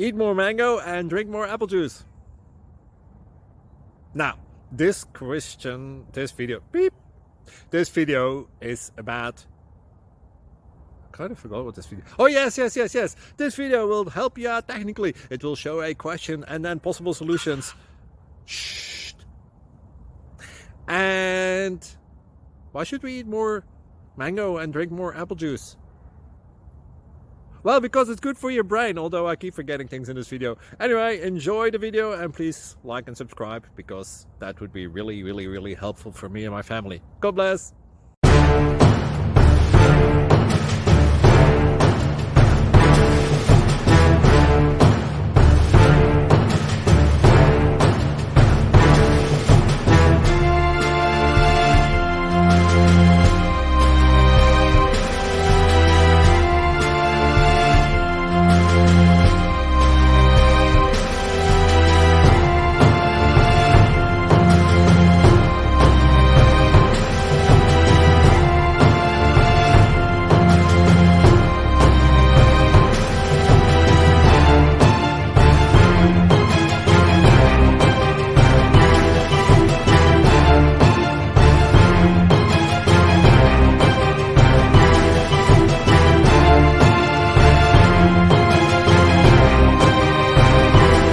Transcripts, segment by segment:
Eat more mango and drink more apple juice. Now, this video is about, I kind of forgot what this video, oh yes, this video will help you out technically. It will show a question and then possible solutions. Shh. And why should we eat more mango and drink more apple juice? Well, because it's good for your brain, although I keep forgetting things in this video. Anyway, enjoy the video and please like and subscribe, because that would be really helpful for me and my family. God bless!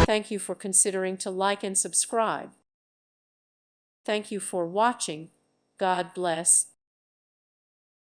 Thank you for considering to like and subscribe. Thank you for watching. God bless.